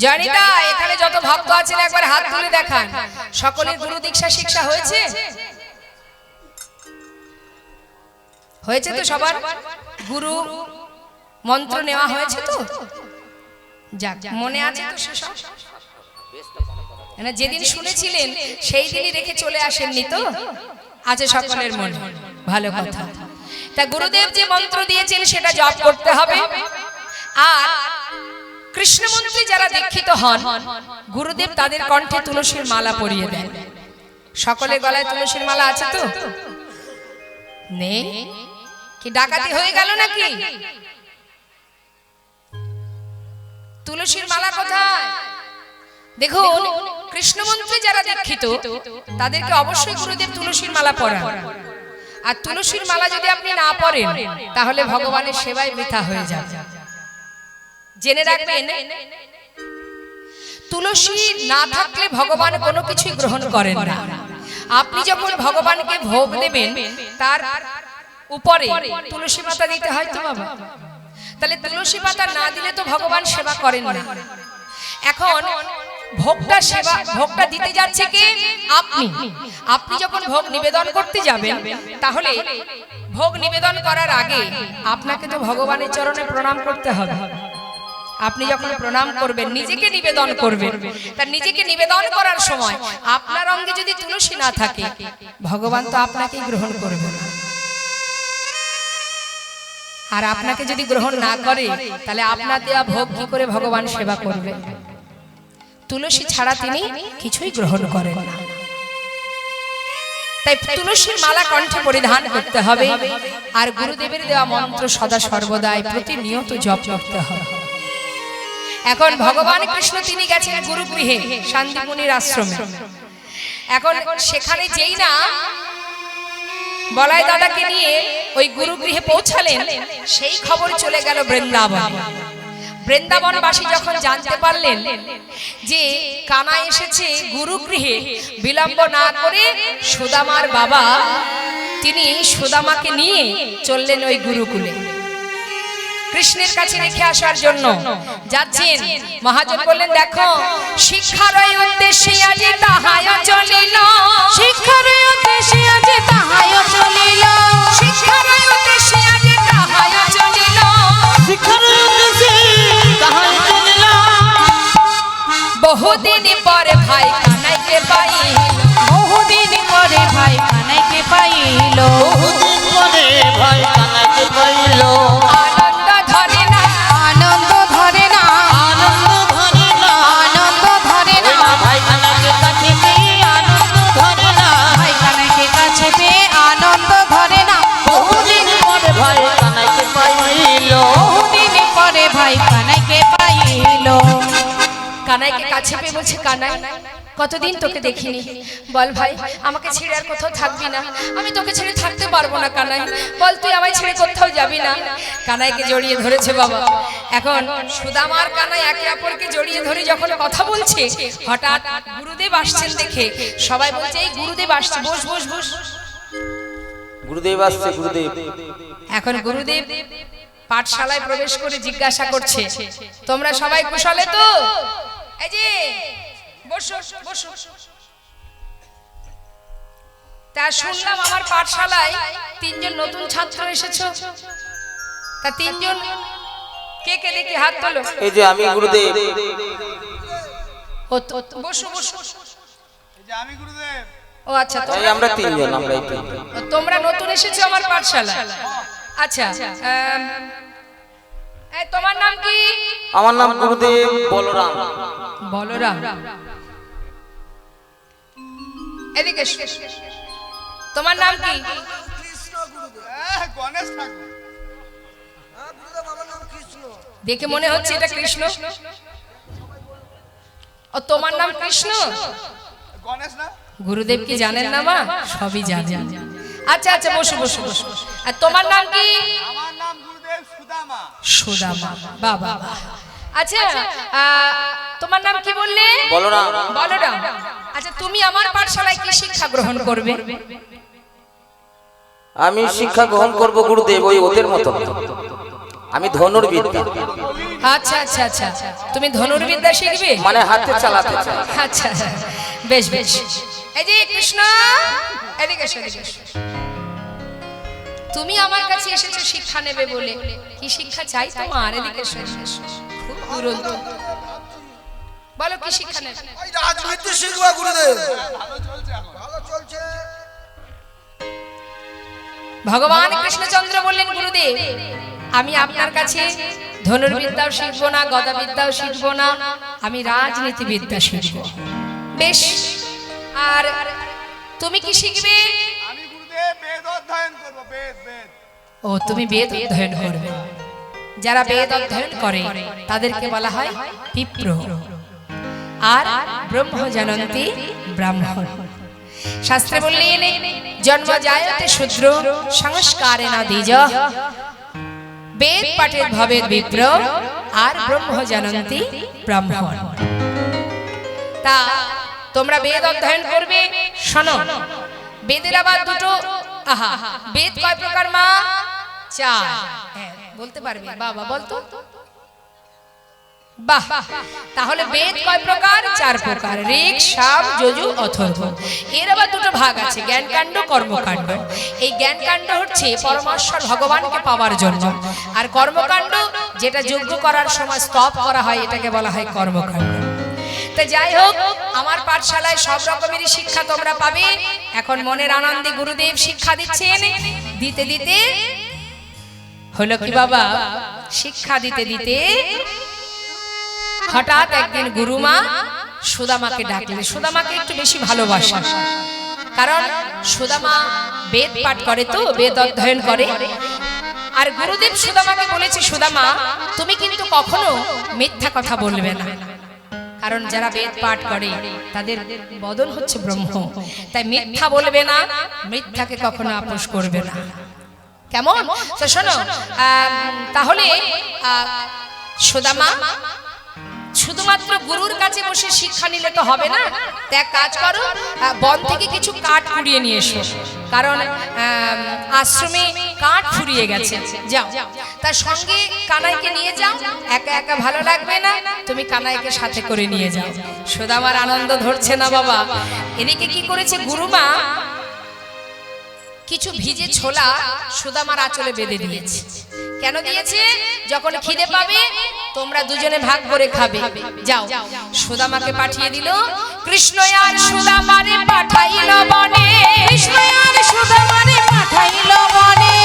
জয়নিতা এখানে যত ভক্ত আছেন একবার হাত তুলে দেখান, সকলের গুরু দীক্ষা শিক্ষা হয়েছে? হয়েছে তো? সবার গুরু মন্ত্র নেওয়া হয়েছে তো? যাক, মনে আছে তো সেসব? যেদিন শুনেছিলেন সেই দিনই রেখে চলে আসেননি তো? আছে সকলের মনে, ভালো কথা। তা গুরুদেব যে মন্ত্র দিয়েছেন সেটা জপ করতে হবে। আর কৃষ্ণ মন্ত্রে যারা দীক্ষিত হন, গুরুদেব তাদের কণ্ঠে তুলসীর মালা পরিয়ে দেন। সকলের গলায় তুলসীর মালা আছে তো? নেই? কি ডাকাতি হয়ে গেল নাকি? তুলসীর মালা কোথায়? দেখুন, কৃষ্ণ মন্ত্রে যারা দীক্ষিত তাদেরকে অবশ্যই গুরুদেব তুলসীর মালা পরান। আর তুলসীর মালা যদি আপনি না পরেন তাহলে ভগবানের সেবায় বৃথা হয়ে যাবে। জেনে রাখবেন, তুলসী না থাকলে ভগবান কোনো কিছুই গ্রহণ করেন না। আপনি যখন ভগবানকে ভোগ দেবেন তার উপরে তুলসী পাতা দিতে হয় তো বাবা। তাহলে তুলসী পাতা না দিলে তো ভগবান সেবা করেন না। এখন ভোগটা দিতে যাচ্ছে কে? আপনি। আপনি যখন ভোগ নিবেদন করতে যাবেন তাহলে ভোগ নিবেদন করার আগে আপনাকে তো ভগবানের চরণে প্রণাম করতে হবে। আপনি যখন প্রণাম করবেন, নিজেকে নিবেদন করবেন, তার নিজেকে নিবেদন করার সময় আপনার অঙ্গে যদি তুলসী না থাকে ভগবান তো আপনাকেই গ্রহণ করবে না। আর আপনাকে যদি গ্রহণ না করে তাহলে আপনার দেয়া ভোগ কি করে ভগবান সেবা করবে? তুলসী ছাড়া তিনি কিছুই গ্রহণ করেন না। তাই তুলসীর মালা কণ্ঠে পরিধান করতে হবে। আর গুরুদেবের দেওয়া মন্ত্র সদা সর্বদাই প্রতিনিয়ত জপ করতে হবে। এখন ভগবান কৃষ্ণ তিনি গেছেন গুরুগৃহে, শান্তিমুনির আশ্রমে। এখন সেখানে যেই না বলাই দাদাকে নিয়ে ওই গুরুগৃহে পৌঁছালেন, সেই খবর চলে গেল বৃন্দাবন। বৃন্দাবনবাসী যখন জানতে পারলেন যে কানাই এসেছে গুরুগৃহে, বিলম্ব না করে সুদামার বাবা তিনি সুদামাকে নিয়ে চললেন ওই গুরুকুলে কৃষ্ণের কাছে রেখে আসার জন্য। যাচ্ছেন, মহাজন বললেন, দেখো শিক্ষার উদ্দেশ্যে আজ তাহায় চলিল, শিক্ষার উদ্দেশ্যে আজ তাহায় চলিল, শিক্ষার উদ্দেশ্যে আজ তাহায় চলিল, শিক্ষার উদ্দেশ্যে তাহায় চলিল। বহুদিন পরে ভাই কানাইকে পাইল, বহুদিন পরে ভাই কানাইকে পাইল, বহুদিন পরে ভাই কানাইকে পাইল। আনন্দ ধরে না, আনন্দ ধরে না, আনন্দ ধরে না, আনন্দ ধরে না, ভাই কানাইকে কাছে পেয়ে আনন্দ ধরে না, ভাই কানাইকে কাছে পেয়ে আনন্দ ধরে না। বহুদিন পরে ভাই কানাইকে পাইল। বহুদিন পরে ভাই কানাইকে পাইল। কানাইকে কাছে পেয়ে বলছে, কানাই কতদিন তোকে দেখিনি, বল ভাই আমাকে ছেড়ে আর কোথাও থাকবি না? আমি তোকে ছেড়ে থাকতে পারবো না কানাই, বল তুই আমায় ছেড়ে কোথাও যাবি না? কানাইকে জড়িয়ে ধরেছে বাবা। এখন সুদামার কানাই একে অপরকে জড়িয়ে ধরে যখন কথা বলছে, হঠাৎ গুরুদেব আসছেন দেখে সবাই বলছে, এই গুরুদেব আসছে, বস বস বস। গুরুদেব আসছে, গুরুদেব। এখন গুরুদেব পাঠশালায় প্রবেশ করে জিজ্ঞাসা করছে, তোমরা সবাই কুশলে তো? এই যে বসো বসো। তা শুনলাম আমার পাঠশালায় 3 জন নতুন ছাত্র এসেছো, তা 3 জন কে কে দেখি হাত তোলো। এই যে আমি গুরুদেব। বসো বসো। এই যে আমি গুরুদেব। ও আচ্ছা, এই আমরা 3 জন, আমরা এই 3 জন। তোমরা নতুন এসেছো আমার পাঠশালায়। আচ্ছা, এই তোমার নাম কি? আমার নাম গুরুদেব বলরাম। বলরাম, এদিকে এসো। তোমার নাম কি? কৃষ্ণ গুরুদেব। গণেশ ঠাকুর। গুরুদেব আমার নাম কৃষ্ণ। দেখে মনে হচ্ছে এটা কৃষ্ণ। ও তোমার নাম কৃষ্ণ? গণেশ না? গুরুদেব কি জানেন না মা? সবই জানেন। আচ্ছা আচ্ছা, বসো বসো বসো। আর তোমার নাম কি? আমার নাম গুরুদেব সুদামা। সুদামা, বাবা। আচ্ছা, তোমার নাম কি বললে? বলরাম। বলরাম। আচ্ছা, তুমি আমার পাঠশালায় কি শিক্ষা গ্রহণ করবে? আমি শিক্ষা গ্রহণ করব গুরুদেব ওই ওদের মতো। আমি ধনুর্বিদ্যা। আচ্ছা আচ্ছা আচ্ছা, তুমি ধনুর্বিদ্যা শিখবে? মানে হাতে চালাতে চাই। আচ্ছা বেশ বেশ। এই যে কৃষ্ণ, এদিকে এসো, এদিকে এসো। তুমি আমার কাছে এসেছো শিক্ষা নেবে বলে, কি শিক্ষা চাই তোমার? এদিকে এসো, এসো। খুব দুরন্ত, বলো কি শিক্ষা নেবে? এই রাজনীতি শিখবা গুরুদেব। ভালো চলছে। ভগবান কৃষ্ণচন্দ্র বললেন, গুরুদেব আমি আপনার কাছে ধনুর্বিদ্যাও শিখবো না, গদাবিদ্যাও শিখবো না, আমি রাজনীতিবিদ্যা শিখবো। বেশ, আর তুমি কি শিখবে? আমি গুরুদেব বেদ অধ্যয়ন করব, বেদ বেদ। ও, তুমি বেদ অধ্যয়ন করবে। যারা বেদ অধ্যয়ন করে তাদেরকে বলা হয় বিপ্র, আর ব্রহ্ম জানন্তি ব্রাহ্মণ। শাস্ত্রে বললেন, জন্ম জায়তে শূদ্র সংস্কারেণ দ্বিজ, বেদ পাঠের ভবেদ বিপ্র, আর ব্রহ্ম জানন্তি ব্রাহ্মণ। তা তোমরা বেদ অধ্যয়ন করবে। শোনো, বেদের আবার দুটো, আহা, বেদ কয় প্রকার মা? চার। হ্যাঁ, বলতে পারবে? বাবা বলতো। বাহ, তাহলে বেদ কয় প্রকার? চার প্রকার, ঋক, সাম, যজু, অথর্ব। এর আবার দুটো ভাগ আছে, জ্ঞানকাণ্ড, কর্মকাণ্ড। এই জ্ঞানকাণ্ড হচ্ছে পরমেশ্বর ভগবানকে পাওয়ার জন্য, আর কর্মকাণ্ড যেটা যজ্ঞ করার সময় স্তব করা হয়, এটাকে বলা হয় কর্মকাণ্ড। তো যাই হোক, আমার পাঠশালায় সব রকমেরই শিক্ষা তোমরা পাবে। এখন মনের আনন্দে গুরুদেব শিক্ষা দিচ্ছেন। দিতে দিতে হলো কি বাবা, শিক্ষা দিতে দিতে হঠাৎ একদিন গুরুমা সুদামাকে ডাকলেন। সুদামাকে একটু বেশি ভালোবাসা, কারণ সুদামা বেদ পাঠ করে, তো বেদ অধ্যয়ন করে। আর গুরুদেব সুদামাকে বলেছে, সুদামা তুমি কিন্তু কখনো মিথ্যা কথা বলবে না, কারণ যারা বেদ পাঠ করে তাদের বদন হচ্ছে ব্রহ্ম, তাই মিথ্যা বলবে না, মিথ্যাকে কখনো আপোষ করবে না। কেমন? তো শোনো, তাহলে সুদামা শুধুমাত্র গুরুর কাছে বসে শিক্ষা নিলে তো হবে না। তো এক কাজ করো, বন থেকে কিছু কাঠ কুড়িয়ে নিয়ে এসো, কারণ আশ্রমে কাঠ ফুরিয়ে গেছে। যাও, তার সঙ্গে কানাইকে নিয়ে যাও, একা একা ভালো লাগবে না, তুমি কানাইকে সাথে করে নিয়ে যাও। সুদামার আনন্দ ধরছে না বাবা। এদিকে কি করেছে গুরুমা, কিছু ভিজে ছোলা সুদামার আঁচলে বেঁধে দিয়েছে। কেন দিয়েছে? যখন খিদে পাবে তোমরা দুজনে ভাগ করে খাবে। যাও, সুদামাকে পাঠিয়ে দিল। কৃষ্ণ আর সুদামারে পাঠাইল বনে, কৃষ্ণ আর সুদামারে পাঠাইল বনে,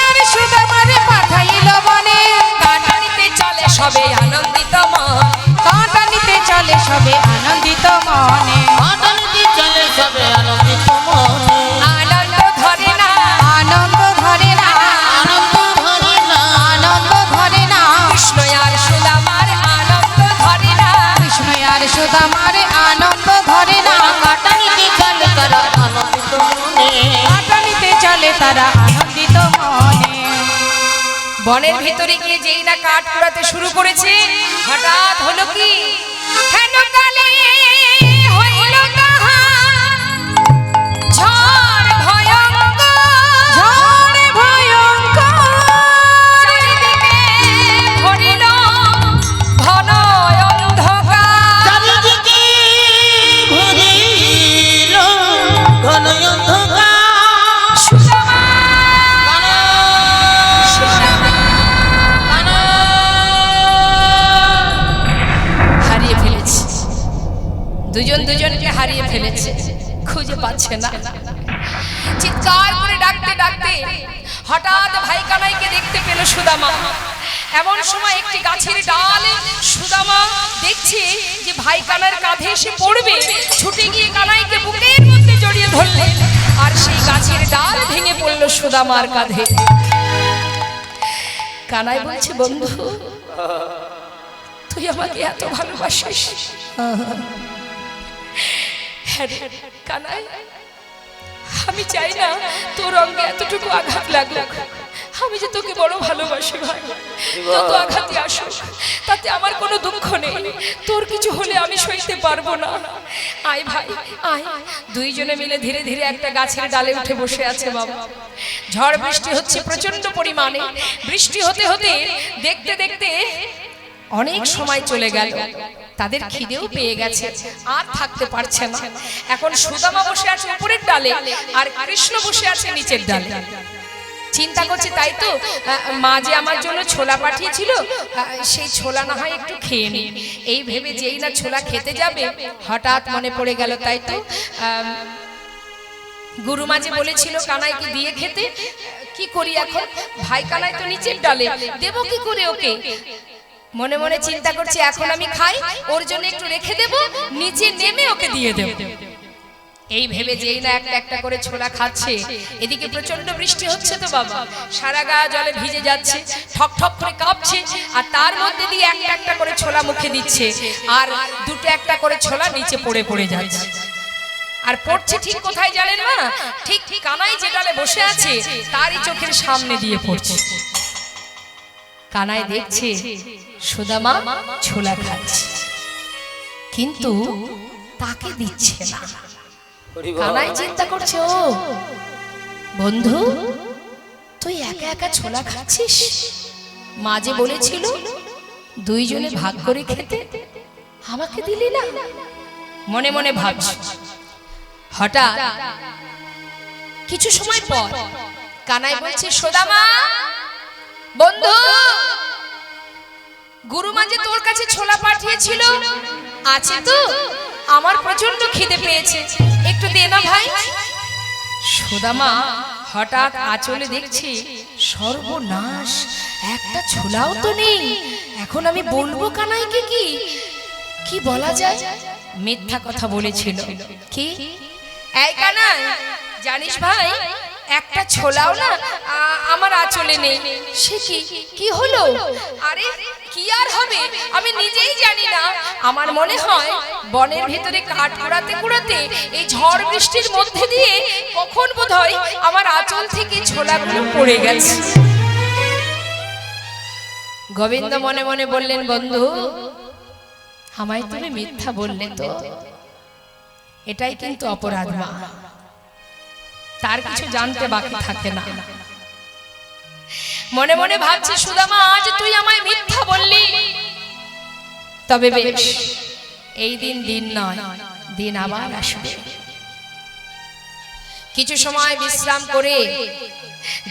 আর সুদামারে পাঠাইল বনে। কাঁটা নিতে চলে সবে আনন্দিত মন, কাঁটা নিতে চলে সবে আনন্দিত মনে, আনন্দিত চলে সবে আনন্দিত মনে। আনন্দ ধরে না, আনন্দ ধরে না, আনন্দ ধরে না, আনন্দ ধরে না। কৃষ্ণ আর সুদামার আনন্দ ধরে না, কৃষ্ণ আর সুদামারে আনন্দ ধরে না। কাটা নিতে চলে তারা আনন্দিত মনে। কাঁটা নিতে চলে তারা আনন্দিত মনে। বনের ভিতরে গিয়ে যেই না কাঠ কুড়াতে শুরু করেছে, হঠাৎ হলো কি, হেন কালে হইল তাহার ঝড় ভয়ঙ্কর, ঝড় ভয়ঙ্কর, চারিদিকে ভরিল ঘন অন্ধকার। চারিদিকে ঘুরিল ঘন অন্ধকার। সুদামা, কানা, সুদামা কানা। হারিয়ে ফেলেছে, দুজন দুজনকে হারিয়ে ফেলেছে, খুঁজে পাচ্ছে না। চিৎকার করে ডাকতে ডাকতে হঠাৎ ভাই কানাইকে দেখতে পেল সুদামা। এমন সময় একটি গাছের ডালে সুদামা দেখছে যে ভাই কানার কাঁধে এসে পড়বে, ছুটে গিয়ে কানাইকে বুকের মধ্যে জড়িয়ে ধরলে, আর সেই গাছের ডাল ভেঙে পড়ল সুদামার কাঁধে। কানাই বলছে, বন্ধু তুই আমাকে এত ভালোবাসিস? হ্যাঁ রে কানাই, আমি চাই না তোর অঙ্গে এতটুকু আঘাত লাগুক, আমি যে তোকে বড় ভালোবাসি ভাই, যত আঘাতই আসুক তাতে আমার কোনো দুঃখ নেই, তোর কিছু হলে আমি সইতে পারবো না। আয় ভাই আয়। দুইজনে মিলে ধীরে ধীরে একটা গাছের ডালে উঠে বসে আছে বাবা। ঝড় বৃষ্টি হচ্ছে প্রচন্ড পরিমাণে। বৃষ্টি হতে হতে দেখতে দেখতে অনেক সময় চলে গেল। তাদের খিদেও পেয়ে গেছে, আর থাকতে পারছে না। এখন সুদামা বসে আছে উপরের ডালে, আর কৃষ্ণ বসে আছে নিচের ডালে। চিন্তা করছে তাই তো মা যে আমার জন্য ছোলা পাঠিয়েছিল, সেই ছোলা না হয় একটু খেয়ে নি। এই ভেবে যেই না ছোলা খেতে যাবে, হঠাৎ মনে পড়ে গেল তাই তো গুরুমা যে বলেছিল কানাইকে দিয়ে খেতে। কি করি এখন? ভাই কানাই তো নিচের ডালে, দেব কি করে ওকে? মনে মনে চিন্তা করছে এখন আমি খাই, ওর জন্য একটু রেখে দেব, নিচে নেমে ওকে দিয়ে দেব। এই ভেবে যেই না একটা একটা করে ছোলা খাচ্ছে, এদিকে প্রচন্ড বৃষ্টি হচ্ছে তো বাবা, সারা গা জলে ভিজে যাচ্ছে, ঠক ঠক করে কাঁপছে, আর তার মধ্যে দিয়ে একটা একটা করে ছোলা মুখে দিচ্ছে, আর দুটো একটা করে ছোলা নিচে পড়ে পড়ে যাচ্ছে। আর পড়ছে ঠিক কোথায় জানেন না? ঠিক কানাই যে ডালে বসে আছে তারই চোখের সামনে দিয়ে পড়ছে। কানাই দেখছে সুদামা ছোলা খাচ্ছে, কিন্তু তাকে দিচ্ছে না। কানাই চিন্তা করছে, ও বন্ধু, তুই একা একা ছোলা খাচ্ছিস? মা যে বলেছিল দুইজনে ভাগ করে খেতে, আমাকে দিলি না। মনে মনে ভাবছে। হঠাৎ কিছু সময় পর কানাই বলছে, সুদামা বন্ধু, গুরুমা যে তোর কাছে ছোলা পাঠিয়েছিল আছে তো? আমার প্রচন্ড খিদে পেয়েছে, একটু দে না ভাই। সুদামা হঠাৎ আঁচলে দেখছি সর্বনাশ, একটা ছোলাও তো নেই। এখন আমি বলবো কানাইকে কি? কি বলা যায়? মিথ্যা কথা বলেছিল। কি? এই কানাই, জানিস ভাই, একটা ছোলাও না আমার আঁচলে নেই। সে কি হলো? আরে কি আর হবে, আমি নিজেই জানি না। আমার মনে হয় বনের ভিতরে কাঠ কুড়াতে কুড়াতে এই ঝড় বৃষ্টির মধ্যে দিয়ে কখন বোধহয় আমার আঁচল থেকে ছোলাগুলো পড়ে গেছে। গোবিন্দ মনে মনে বললেন, বন্ধু, আমায় তুমি মিথ্যা বললে তো, এটাই কিন্তু অপরাধ। মা তার কিছু জানতে বাকি থাকে না। মনে মনে ভাবছি, সুদামা, আজ তুই আমায় মিথ্যা বললি, তবে বেশ, এই দিন নয়, দিন আবার আসবে। কিছু সময় বিশ্রাম করে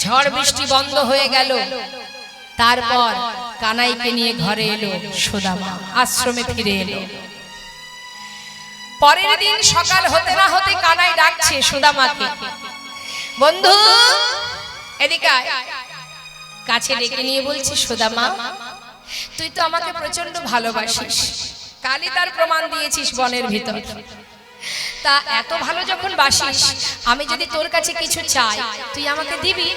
ঝড় বৃষ্টি বন্ধ হয়ে গেল। তারপর কানাইকে নিয়ে ঘরে এলো সুদামা, আশ্রমে ফিরে এলো। পরের দিন সকাল হতে না হতে কানাই ডাকছে সুদামাকে, বন্ধু এদিকে আয়। কাছে ডেকে নিয়ে বলছে, সুদামা, তুই তো আমাকে প্রচন্ড ভালোবাসিস, কালই তার প্রমাণ দিয়েছিস বনের ভিতর। তা এত ভালো যখন বাসিস, আমি যদি তোর কাছে কিছু চাই তুই আমাকে দিবি?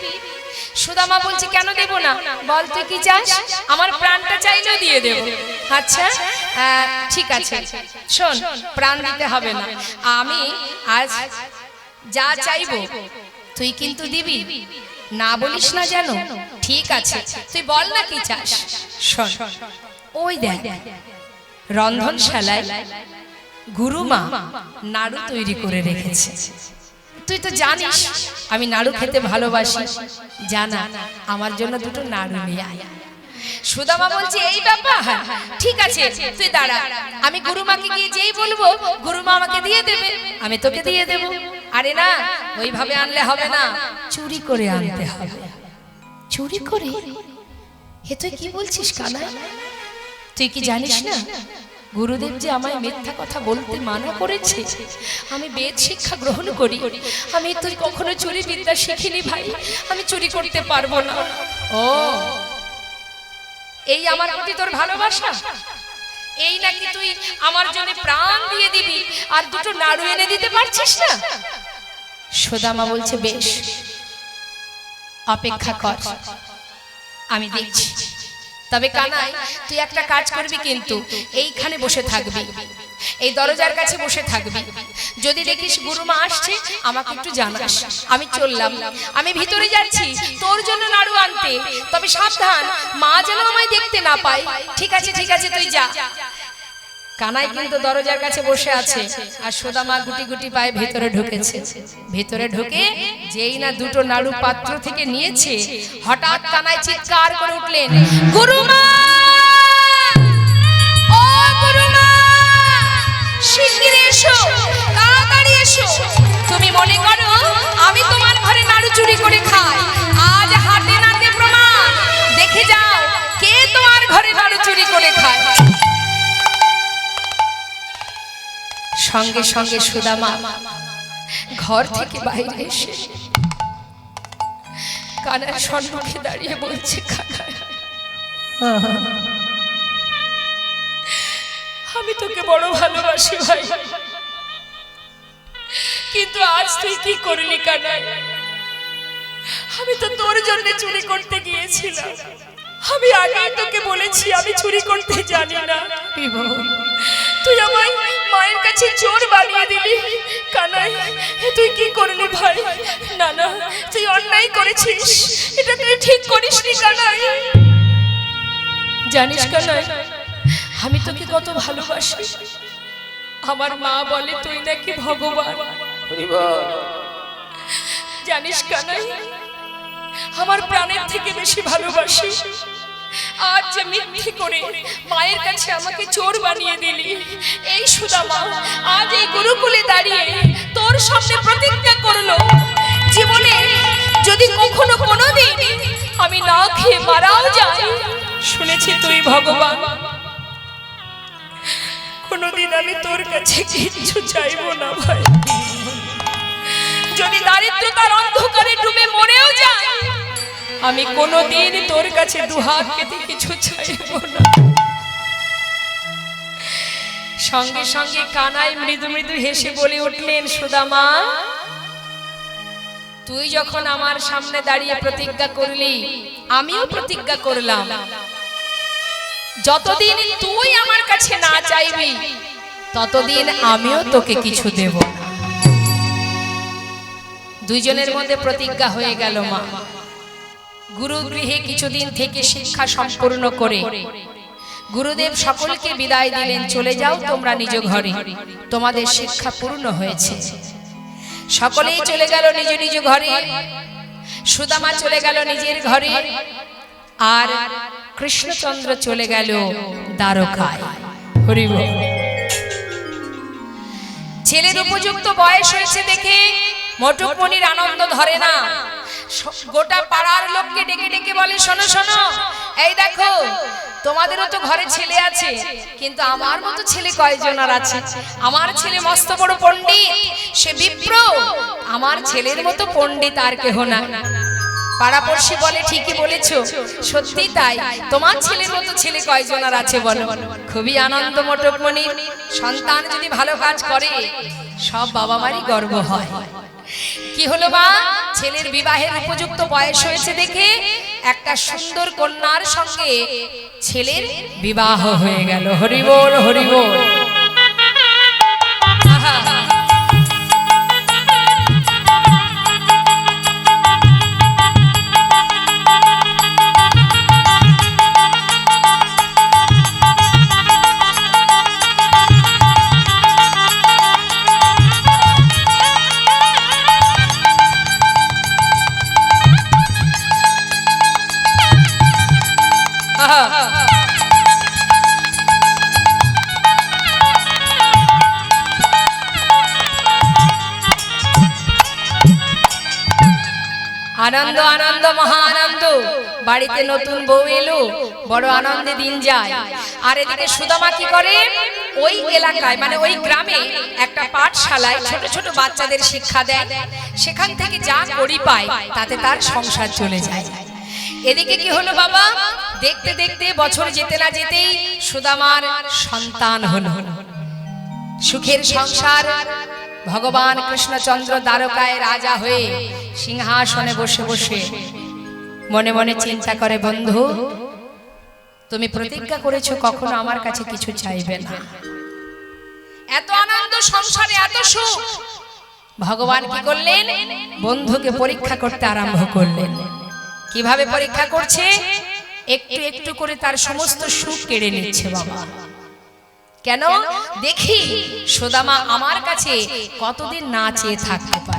সুদামা বলছে, কেন দেব না, বল তুই কি চাস? আমার প্রাণটা চাইলেও দিয়ে দেব। আচ্ছা ঠিক আছে, শোন, প্রাণ দিতে হবে না, আমি আজ যা চাইবো তুই কিন্তু দিবি, না বলিস না যেন। ঠিক আছে, তুই বল না কি চাস। শোন, ওই দেখ রন্ধনশালায় গুরুমা নাড়ু তৈরি করে রেখেছে। তুই তো জানিস আমি নাড়ু খেতে ভালোবাসি, জানা, আমার জন্য দুটো নাড়ু নিয়ে আয়। সুদামা বলছে, এই ব্যাপার, ঠিক আছে তুই দাঁড়া, আমি গুরুমাকে গিয়ে যেই বলবো গুরুমা আমাকে দিয়ে দেবে, আমি তোকে দিয়ে দেব। আরে না, ওইভাবে আনলে হবে না, চুরি করে আনতে হবে। চুরি করে? এ তুই কি বলছিস কানাই? তুই কি জানিস না গুরুদেব যে আমায় মিথ্যা কথা বলতে মানা করেছে? আমি বেদ শিক্ষা গ্রহণ করি, আমি তুই কখনো চুরি বিদ্যা শিখিনি ভাই, আমি চুরি করতে পারবো না। ও, এই আমার প্রতি তোর ভালোবাসা? এই নাকি তুই আমার জন্য প্রাণ দিয়ে দিবি আর দুটো নাড়ু এনে দিতে পারছিস না? সুদামা বলছে, বেশ, অপেক্ষা কর, আমি দেখছি। তবে কানাই, তুই একটা কাজ করবি, কিন্তু এইখানে বসে থাকবি, এই দরজার কাছে বসে থাকবি। যদি দেখিস গুরুমা আসছে আমাকে একটু জানাস। আমি চললাম, আমি ভিতরে যাচ্ছি তোর জন্য নাড়ু আনতে, তবে সাবধান মা যেন আমায় দেখতে না পায়। ঠিক আছে ঠিক আছে, তুই যা। কানাই কিন্তু দরজার কাছে বসে আছে, আর সুদামা গুটি গুটি পায়ে ভেতরে ঢুকেছে। ভেতরে ঢুকে যেই না দুটো নাড়ু পাত্র থেকে নিয়েছে, হঠাৎ কানাই চিৎকার করে উঠলেন, গুরুমা, ও গুরুমা, শিগগির এসো, তাড়াতাড়ি এসো। তুমি মনে করো আমি তোমার ঘরে নাড়ু চুরি করে খাই? আজ হাতে নাতে প্রমাণ, দেখে যাও কে তোমার ঘরে নাড়ু চুরি করে খায়। সঙ্গে সঙ্গে সুদামা ঘর থেকে বাইরে এসে কানার সম্মুখে দাঁড়িয়ে বলছে, কানাই, আমি তোকে বড় ভালোবাসি ভাই, কিন্তু আজ তুই কি করলি কানাই? আমি তো তোর জন্য চুরি করতে গিয়েছিলাম। আমি আগেই তোকে বলেছি আমি চুরি করতে জানি না। তুই আমায় মায়ের কাছে চোর বানিয়ে দিলি। কানাই, তুই কি করলি ভাই? না না, তুই অন্যায় করেছিস, এটা তুই ঠিক করিসনি কানাই। জানিস কানাই, আমি তোকে কত ভালোবাসি। আমার মা বলে তুই নাকি ভগবান। জানিস কানাই, আমার প্রাণের থেকে বেশি ভালোবাসি। আজ যে মিথ্যে করে মায়ের কাছে আমাকে চোর বানিয়ে দিলি, এই সুদামা আজ এই গুরুকুলে দাঁড়িয়ে তোর সামনে প্রতিজ্ঞা করলো, জীবনে যদি কখনো কোনোদিন আমি না খেয়ে মারাও যাই, শুনেছি তুই ভগবান, কোনোদিন আমি তোর কাছে কিচ্ছু চাইবো না ভাই। যদি দারিদ্রতার অন্ধকারে ডুবে মরেও যাই, আমি কোনোদিন তোর কাছে দুহাত পেতে কিছু চাইবো না। সঙ্গে সঙ্গে কানাই মৃদু মৃদু হেসে বলে উঠলেন, সুদামা, তুই যখন আমার সামনে দাঁড়িয়ে প্রতিজ্ঞা করলি, আমিও প্রতিজ্ঞা করলাম, যতদিন তুই আমার কাছে না চাইবি ততদিন আমিও তোকে কিছু দেব না। দুইজনের মধ্যে প্রতিজ্ঞা হয়ে গেল। মা গুরু গৃহে কিছুদিন থেকে শিক্ষা সম্পূর্ণ করে গুরুদেব সকলকে বিদায় দিলেন, চলে যাও তোমরা নিজ ঘরে, তোমাদের শিক্ষা পূর্ণ হয়েছে। সকলেই চলে গেল নিজ নিজ ঘরে। সুদামা চলে গেল নিজের ঘরে, আর কৃষ্ণচন্দ্র চলে গেল দ্বারকায়। হরি বল। ছেলের উপযুক্ত বয়স হয়েছে দেখে মটুকমণির আনন্দ ধরে না। গোটা পাড়ার লোককে ডেকে ডেকে বলে, শোনো শোনো, এই দেখো তোমাদেরও তো ঘরে ছেলে আছে, কিন্তু আমার মতো ছেলে কয়জন আর আছে? আমার ছেলে মস্ত বড় পণ্ডিত, সে বিপ্র, আমার ছেলের মতো পণ্ডিত আর কেহ না। পাড়াপড়শি বলে, ঠিকই বলেছো, সত্যি তাই, তোমার ছেলের মতো ছেলে কয়জন আর আছে বলো? খুবই আনন্দ মটকমণির। সন্তান যদি ভালো কাজ করে সব বাবা মারই গর্ব হয়। কি হলো মা, ছেলের বিবাহের উপযুক্ত বয়স হয়েছে দেখে একটা সুন্দর কন্যার সঙ্গে ছেলের বিবাহ হয়ে গেল। হরি বল, হরি বল। আনন্দ আনন্দ মহা আনন্দ। বাড়িতে নতুন বউ এলো, বড় আনন্দে দিন যায়। আর এদিকে সুদামা কি করে, ওই এলাকায় মানে ওই গ্রামে একটা পাঠশালায় ছোট ছোট বাচ্চাদের শিক্ষা দেয়। সেখান থেকে যা করি পায় তাতে তার সংসার চলে যায়। এদিকে কি হলো বাবা, দেখতে দেখতে বছর যেতে না যেতেই সুদামার সন্তান হলো। সুখের সংসার। ভগবান কৃষ্ণচন্দ্র দ্বারকায় রাজা হয়ে সিংহাসনে বসে বসে মনে মনে চিন্তা করে, বন্ধু তুমি প্রতিজ্ঞা করেছো কখনো আমার কাছে কিছু চাইবে না, এত আনন্দ সংসারে, এত সুখ, ভগবান কি করলেন? বন্ধুকে পরীক্ষা করতে আরম্ভ করলেন। কিভাবে পরীক্ষা করছে? একটু একটু করে তার সমস্ত সুখ কেড়ে নিচ্ছে বাবা। কেন? দেখি সুদামা আমার কাছে কতদিন না চেয়ে থাকতে পারে।